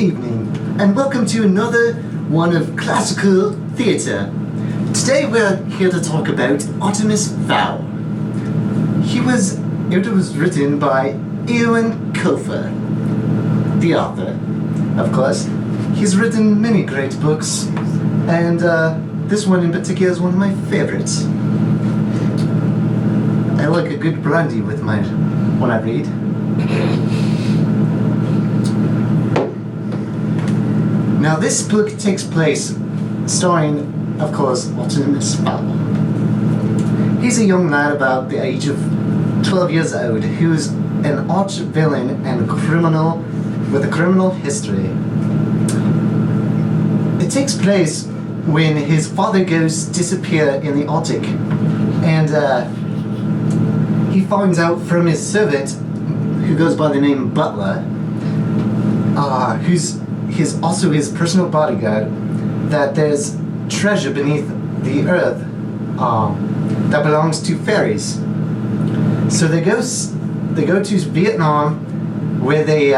evening, and welcome to another one of classical theatre. Today we're here to talk about Artemis Fowl. It was written by Ewan Colfer, the author, of course. He's written many great books, and this one in particular is one of my favorites. I like a good brandy when I read. Now this book takes place starring, of course, Artemis Fowl. He's a young lad about the age of 12 years old who's an arch villain and a criminal with a criminal history. It takes place when his father goes disappear in the Arctic, and he finds out from his servant, who goes by the name Butler, who's also his personal bodyguard, that there's treasure beneath the earth that belongs to fairies. So they go to Vietnam, where they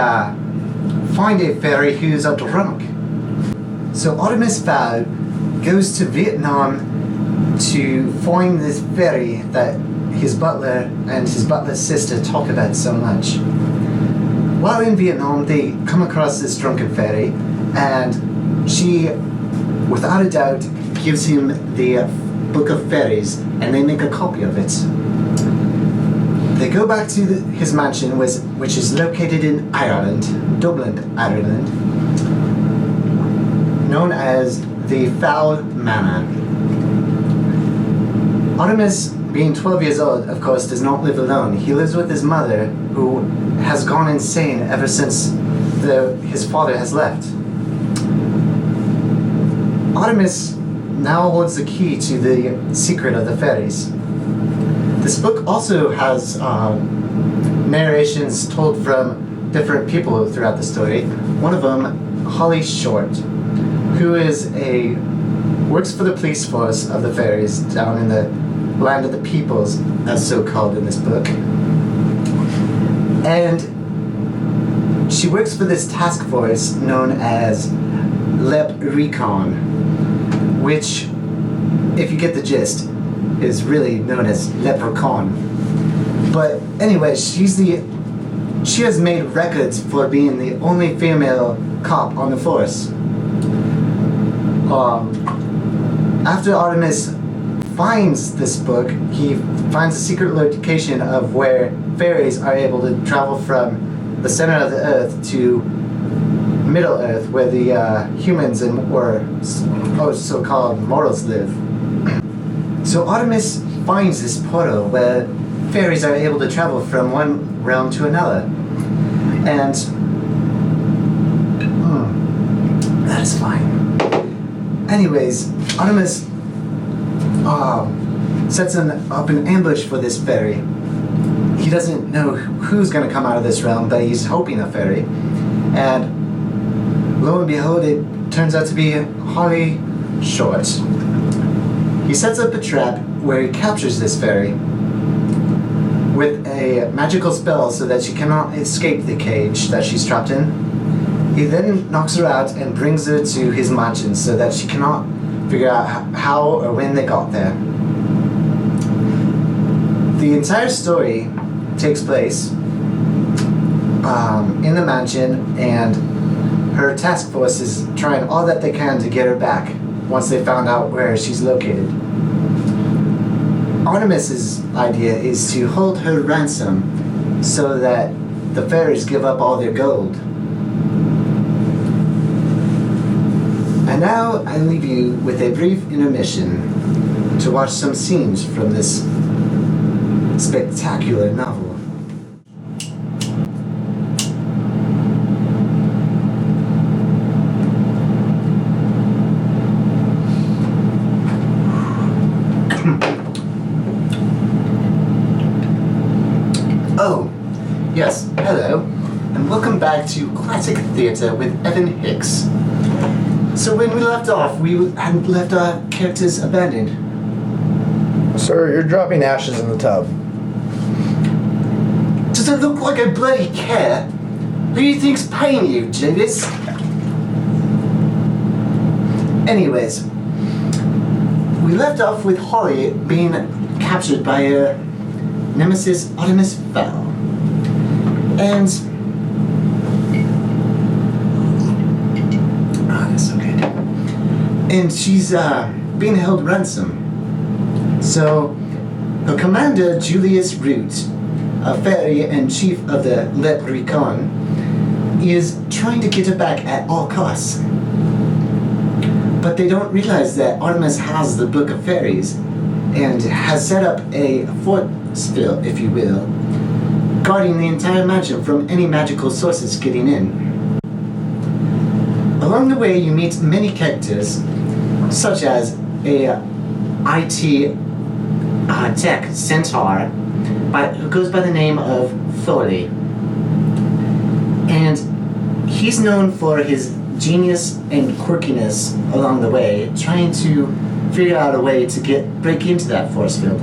find a fairy who's a drunk. So Artemis Fowl goes to Vietnam to find this fairy that his butler and his butler's sister talk about so much. While in Vietnam, they come across this drunken fairy, and she, without a doubt, gives him the Book of Fairies, and they make a copy of it. They go back to his mansion, which is located in Ireland, Dublin, Ireland, known as the Fowl Manor. Artemis, being 12 years old, of course, does not live alone. He lives with his mother, who has gone insane ever since his father has left. Artemis now holds the key to the secret of the fairies. This book also has narrations told from different people throughout the story. One of them, Holly Short, who works for the police force of the fairies down in the land of the peoples, as so called in this book. And she works for this task force known as Lep Recon, which, if you get the gist, is really known as Leprechaun. But anyway, she has made records for being the only female cop on the force. After Artemis finds this book, he finds a secret location of where fairies are able to travel from the center of the earth to Middle Earth, where the humans or so-called mortals live. So Artemis finds this portal where fairies are able to travel from one realm to another. And that is fine. Anyways, Artemis sets up an ambush for this fairy. He doesn't know who's going to come out of this realm, but he's hoping a fairy. And lo and behold, it turns out to be Holly Short. He sets up a trap where he captures this fairy with a magical spell so that she cannot escape the cage that she's trapped in. He then knocks her out and brings her to his mansion so that she cannot figure out how or when they got there. The entire story takes place in the mansion, and her task force is trying all that they can to get her back once they found out where she's located. Artemis's idea is to hold her ransom so that the fairies give up all their gold. And now I leave you with a brief intermission to watch some scenes from this spectacular novel. Oh, yes, hello, and welcome back to Classic Theatre with Evan Hicks. So when we left off, we had left our characters abandoned. Sir, you're dropping ashes in the tub. Does it look like I bloody care? Who do you think's paying you, Judas? Anyways, we left off with Holly being captured by her nemesis Artemis Fowl. And that's so good. And she's being held ransom. So the commander Julius Root, a fairy and chief of the Leprechaun, is trying to get her back at all costs. But they don't realize that Artemis has the Book of Fairies and has set up a force field, if you will, guarding the entire mansion from any magical sources getting in. Along the way, you meet many characters, such as a IT tech centaur who goes by the name of Foley. And he's known for his genius and quirkiness along the way, trying to figure out a way to break into that force field.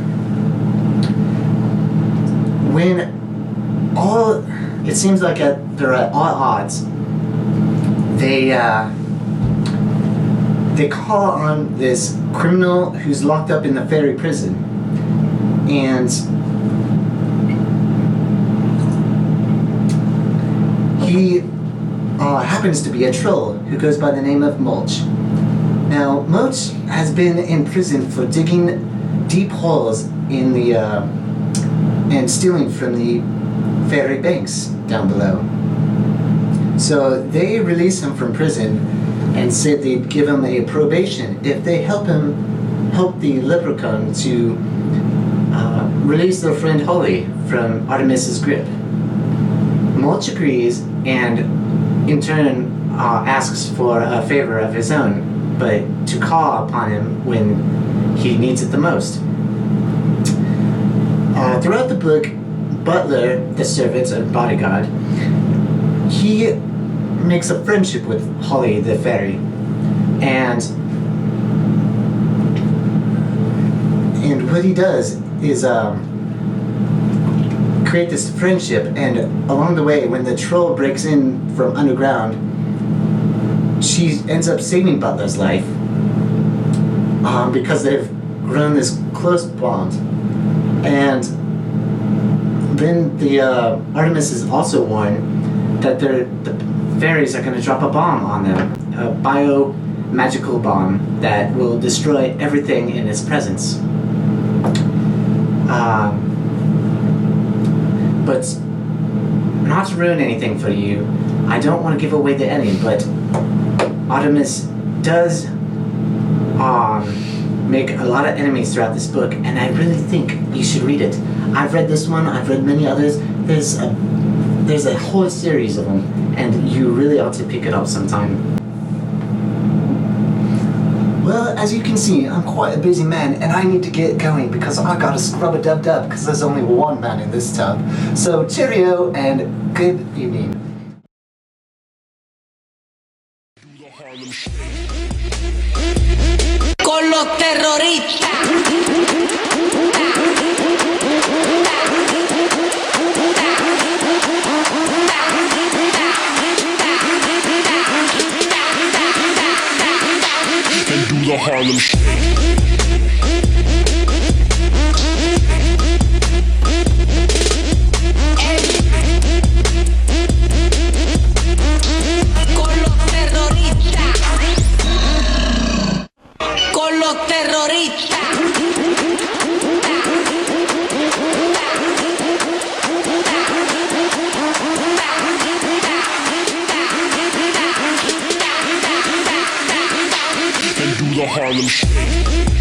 When it seems like they're at all odds, they call on this criminal who's locked up in the fairy prison, and he happens to be a troll who goes by the name of Mulch. Now, Mulch has been in prison for digging deep holes in the and stealing from the fairy banks down below. So they release him from prison and said they'd give him a probation if they help the Leprechaun to release their friend Holly from Artemis's grip. Mulch agrees and in turn asks for a favor of his own, but to call upon him when he needs it the most. Throughout the book, Butler, the servant and bodyguard, he makes a friendship with Holly the fairy, and what he does is create this friendship, and along the way, when the troll breaks in from underground, she ends up saving Butler's life because they've grown this close bond. And then the Artemis is also warned that the fairies are going to drop a bomb on them, a bio-magical bomb that will destroy everything in its presence. But not to ruin anything for you, I don't want to give away the ending, but Artemis does make a lot of enemies throughout this book, and I really think you should read it. I've read this one, I've read many others. There's a whole series of them, and you really ought to pick it up sometime. Well, as you can see, I'm quite a busy man, and I need to get going because I gotta scrub a dub because there's only one man in this tub. So cheerio and good evening. Con los terroristas. The Harlem Shake. Con los terroristas. Con los terroristas. The Harlem Shake.